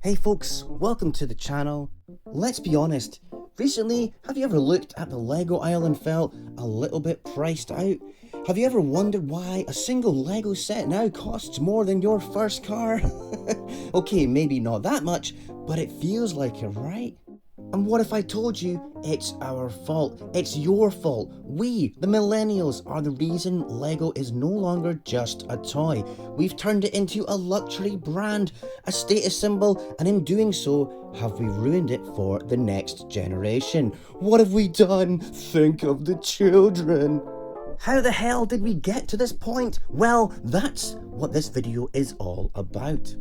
Hey folks, welcome to the channel. Let's be honest, recently have you ever looked at the Lego aisle and felt a little bit priced out? Have you ever wondered why a single Lego set now costs more than your first car? Okay, maybe not that much, but it feels like it, right? And what if I told you it's our fault? It's your fault. We, the millennials, are the reason Lego is no longer just a toy. We've turned it into a luxury brand, a status symbol, and in doing so, have we ruined it for the next generation? What have we done? Think of the children. How the hell did we get to this point? Well, that's what this video is all about.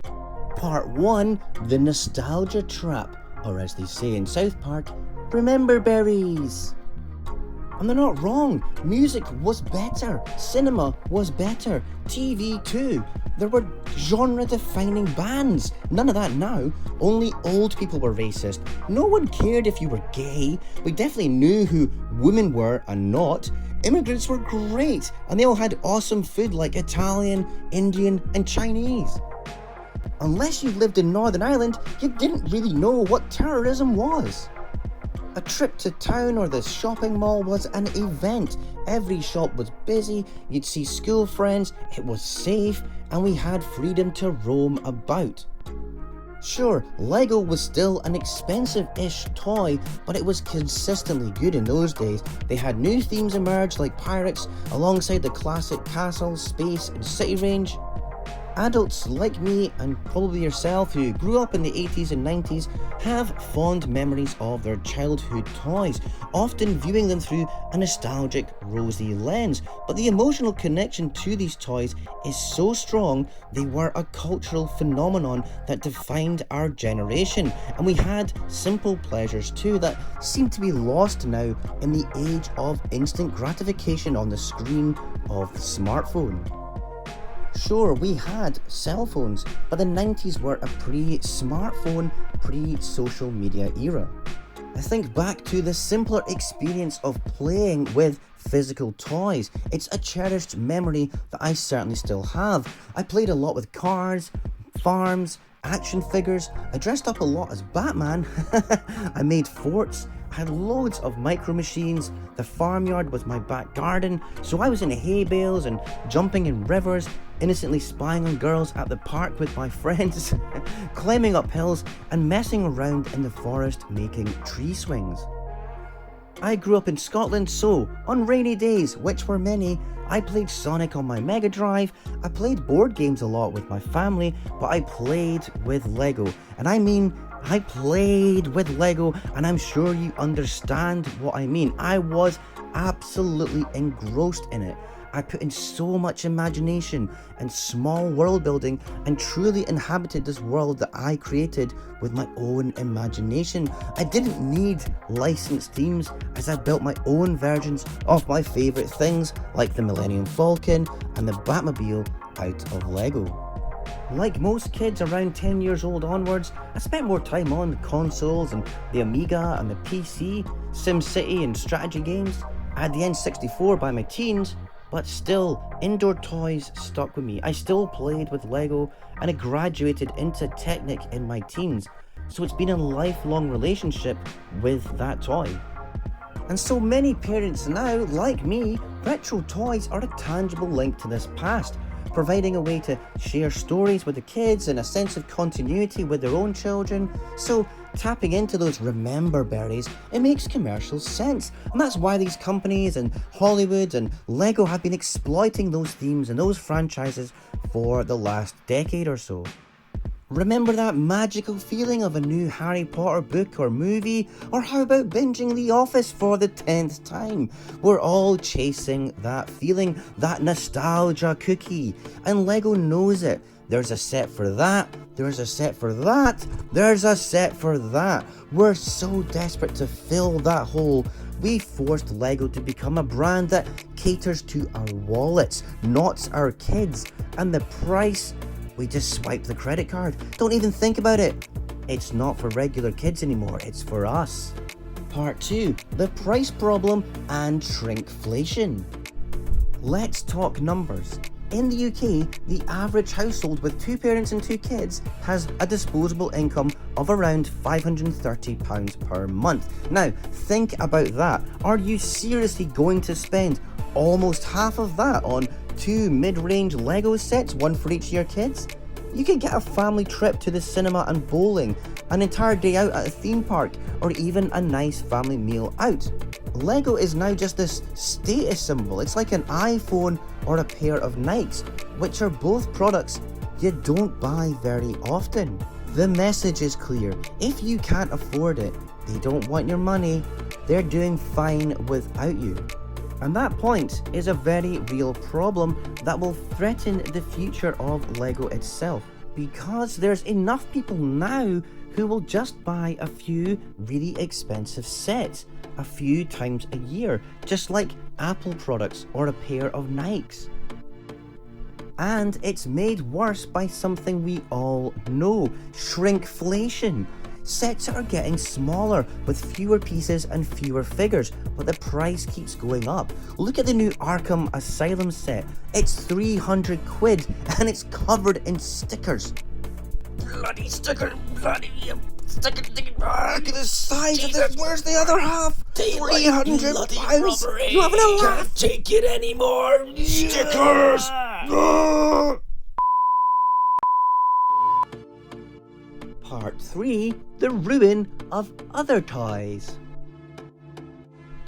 Part 1, the nostalgia trap. Or as they say in South Park, remember berries. And they're not wrong. Music was better. Cinema was better. TV too. There were genre-defining bands. None of that now. Only old people were racist. No one cared if you were gay. We definitely knew who women were and not. Immigrants were great, and they all had awesome food like Italian, Indian, and Chinese. Unless you lived in Northern Ireland, you didn't really know what terrorism was. A trip to town or the shopping mall was an event. Every shop was busy, you'd see school friends, it was safe, and we had freedom to roam about. Sure, Lego was still an expensive-ish toy, but it was consistently good in those days. They had new themes emerge like pirates, alongside the classic castle, space, and city range. Adults like me, and probably yourself, who grew up in the 80s and 90s, have fond memories of their childhood toys, often viewing them through a nostalgic, rosy lens. But the emotional connection to these toys is so strong, they were a cultural phenomenon that defined our generation. And we had simple pleasures too that seem to be lost now in the age of instant gratification on the screen of the smartphone. Sure, we had cell phones, but the 90s were a pre-smartphone, pre-social media era. I think back to the simpler experience of playing with physical toys. It's a cherished memory that I certainly still have. I played a lot with cars, farms, action figures. I dressed up a lot as Batman. I made forts. I had loads of micro machines. The farmyard was my back garden, so I was in hay bales and jumping in rivers, innocently spying on girls at the park with my friends, climbing up hills and messing around in the forest making tree swings. I grew up in Scotland, so on rainy days, which were many, I played Sonic on my Mega Drive. I played board games a lot with my family, but I played with Lego. And I mean, I played with Lego, and I'm sure you understand what I mean. I was absolutely engrossed in it. I put in so much imagination and small world building and truly inhabited this world that I created with my own imagination. I didn't need licensed themes, as I built my own versions of my favourite things like the Millennium Falcon and the Batmobile out of Lego. Like most kids around 10 years old onwards, I spent more time on consoles and the Amiga and the PC, SimCity and strategy games. I had the N64 by my teens, but still, indoor toys stuck with me. I still played with Lego, and I graduated into Technic in my teens, so it's been a lifelong relationship with that toy. And so many parents now, like me, retro toys are a tangible link to this past, providing a way to share stories with the kids and a sense of continuity with their own children. So tapping into those remember berries, it makes commercial sense. And that's why these companies and Hollywood and Lego have been exploiting those themes and those franchises for the last decade or so. Remember that magical feeling of a new Harry Potter book or movie? Or how about binging The Office for the 10th time? We're all chasing that feeling, that nostalgia cookie, and Lego knows it. There's a set for that, there's a set for that, there's a set for that. We're so desperate to fill that hole. We forced Lego to become a brand that caters to our wallets, not our kids. And the price? We just swipe the credit card. Don't even think about it. It's not for regular kids anymore, it's for us. Part 2, the price problem and shrinkflation. Let's talk numbers. In the UK, the average household with 2 parents and 2 kids has a disposable income of around £530 per month. Now, think about that. Are you seriously going to spend almost half of that on 2 mid-range Lego sets, one for each of your kids? You could get a family trip to the cinema and bowling, an entire day out at a theme park, or even a nice family meal out. Lego is now just this status symbol. It's like an iPhone or a pair of Nikes, which are both products you don't buy very often. The message is clear. If you can't afford it, they don't want your money. They're doing fine without you. And that point is a very real problem that will threaten the future of Lego itself, because there's enough people now who will just buy a few really expensive sets a few times a year, just like Apple products or a pair of Nikes. And it's made worse by something we all know: shrinkflation. Sets are getting smaller with fewer pieces and fewer figures, but the price keeps going up. Look at the new Arkham Asylum set. It's 300 quid and it's covered in stickers. Bloody sticker, bloody sticker. Look at the size of this. Where's the other half? 300 pounds. You having a laugh? Can't take it anymore. Stickers. Part 3, the ruin of other toys.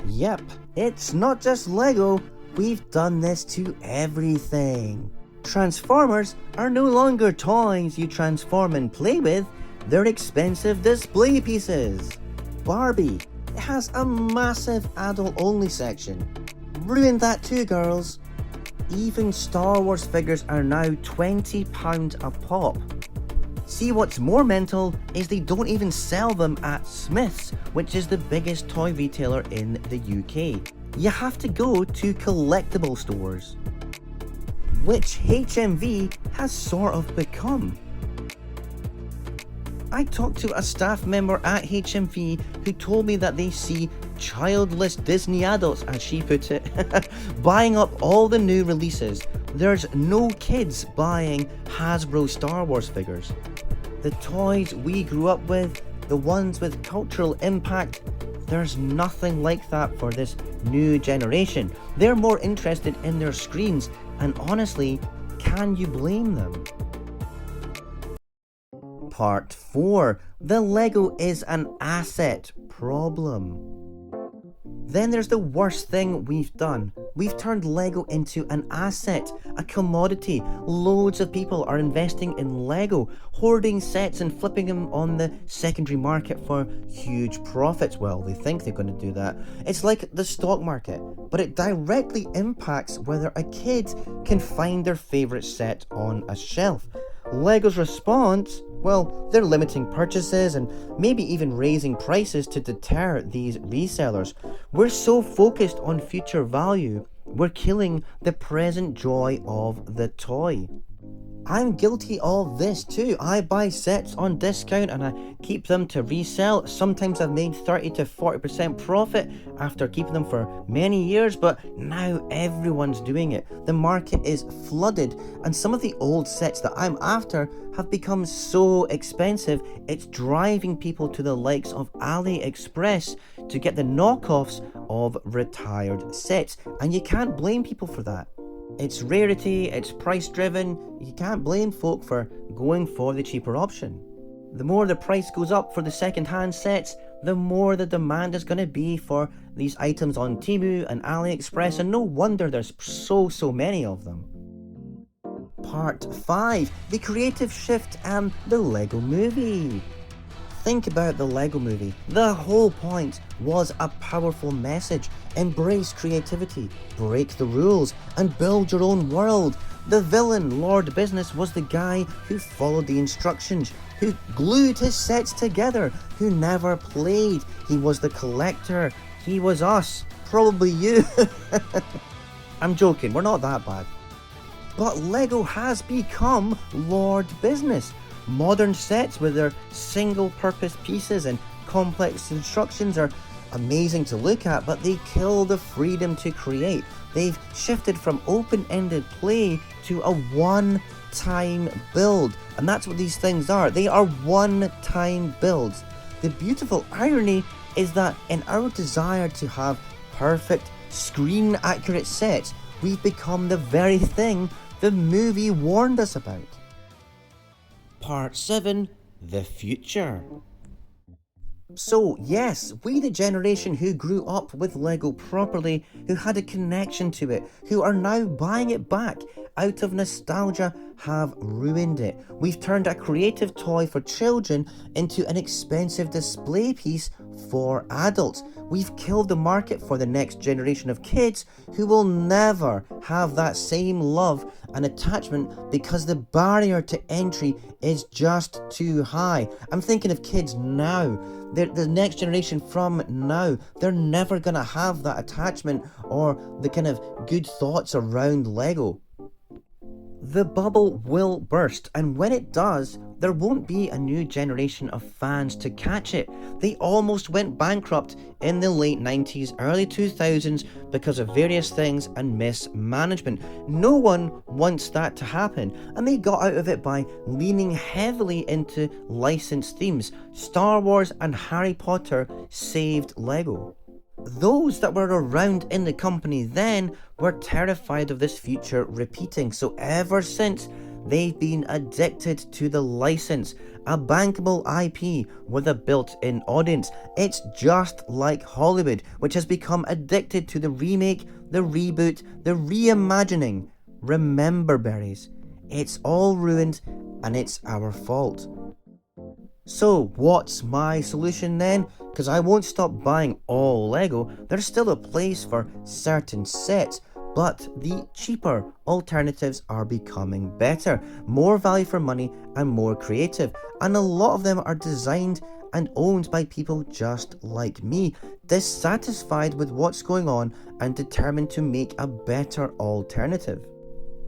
Yep, it's not just Lego, we've done this to everything. Transformers are no longer toys you transform and play with, they're expensive display pieces. Barbie, it has a massive adult-only section. Ruined that too, girls. Even Star Wars figures are now £20 a pop. See, what's more mental is they don't even sell them at Smith's, which is the biggest toy retailer in the UK. You have to go to collectible stores, which HMV has sort of become. I talked to a staff member at HMV who told me that they see childless Disney adults, as she put it, buying up all the new releases. There's no kids buying Hasbro Star Wars figures. The toys we grew up with, the ones with cultural impact, there's nothing like that for this new generation. They're more interested in their screens, and honestly, can you blame them? Part 4. The Lego is an asset problem. Then there's the worst thing we've done. We've turned Lego into an asset, a commodity. Loads of people are investing in Lego, hoarding sets and flipping them on the secondary market for huge profits. Well, they think they're going to do that. It's like the stock market, but it directly impacts whether a kid can find their favourite set on a shelf. Lego's response? Well, they're limiting purchases and maybe even raising prices to deter these resellers. We're so focused on future value, we're killing the present joy of the toy. I'm guilty of this too. I buy sets on discount and I keep them to resell. Sometimes I've made 30 to 40% profit after keeping them for many years, but now everyone's doing it. The market is flooded, and some of the old sets that I'm after have become so expensive, it's driving people to the likes of AliExpress to get the knockoffs of retired sets, and you can't blame people for that. It's rarity, it's price driven, you can't blame folk for going for the cheaper option. The more the price goes up for the second-hand sets, the more the demand is going to be for these items on Temu and AliExpress, and no wonder there's so many of them. Part 5. The creative shift and the Lego movie. Think about the Lego movie. The whole point was a powerful message. Embrace creativity, break the rules, and build your own world. The villain, Lord Business, was the guy who followed the instructions, who glued his sets together, who never played. He was the collector. He was us. Probably you. I'm joking, we're not that bad. But Lego has become Lord Business. Modern sets with their single-purpose pieces and complex instructions are amazing to look at, but they kill the freedom to create. They've shifted from open-ended play to a one-time build, and that's what these things are. They are one-time builds. The beautiful irony is that in our desire to have perfect screen-accurate sets, we've become the very thing the movie warned us about. Part 7. The Future. So yes, we the generation who grew up with Lego properly, who had a connection to it, who are now buying it back out of nostalgia, have ruined it. We've turned a creative toy for children into an expensive display piece for adults. We've killed the market for the next generation of kids who will never have that same love and attachment because the barrier to entry is just too high. I'm thinking of kids now. The next generation from now, they're never gonna have that attachment or the kind of good thoughts around Lego. The bubble will burst, and when it does, there won't be a new generation of fans to catch it. They almost went bankrupt in the late 90s, early 2000s because of various things and mismanagement. No one wants that to happen, and they got out of it by leaning heavily into licensed themes. Star Wars and Harry Potter saved Lego. Those that were around in the company then were terrified of this future repeating, so ever since they've been addicted to the license, a bankable IP with a built-in audience. It's just like Hollywood, which has become addicted to the remake, the reboot, the reimagining. Remember, berries, it's all ruined and it's our fault. So what's my solution then? Because I won't stop buying all Lego. There's still a place for certain sets, but the cheaper alternatives are becoming better, more value for money and more creative, and a lot of them are designed and owned by people just like me, dissatisfied with what's going on and determined to make a better alternative.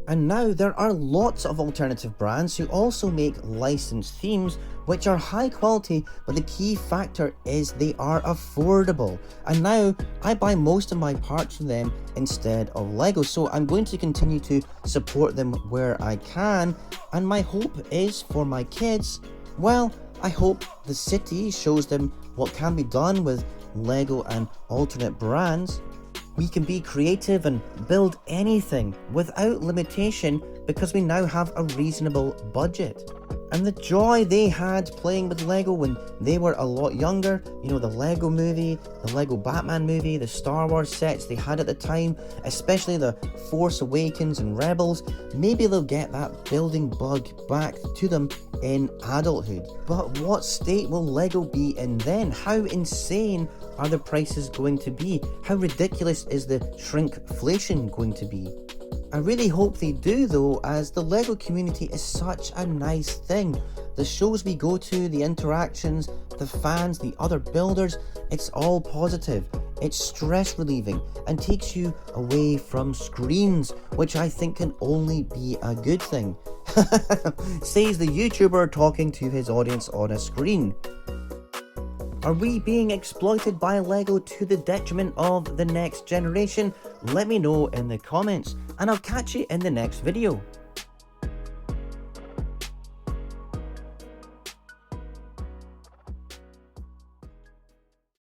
And now there are lots of alternative brands who also make licensed themes which are high quality, but the key factor is they are affordable. And now I buy most of my parts from them instead of Lego, so I'm going to continue to support them where I can. And my hope is for my kids, well, I hope the city shows them what can be done with Lego and alternate brands. We can be creative and build anything without limitation because we now have a reasonable budget. And the joy they had playing with Lego when they were a lot younger, you know, the Lego movie, the Lego Batman movie, the Star Wars sets they had at the time, especially the Force Awakens and Rebels, maybe they'll get that building bug back to them in adulthood. But what state will Lego be in then? How insane are the prices going to be? How ridiculous is the shrinkflation going to be? I really hope they do though, as the Lego community is such a nice thing. The shows we go to, the interactions, the fans, the other builders, it's all positive. It's stress relieving and takes you away from screens, which I think can only be a good thing. Says the YouTuber talking to his audience on a screen. Are we being exploited by Lego to the detriment of the next generation? Let me know in the comments, and I'll catch you in the next video.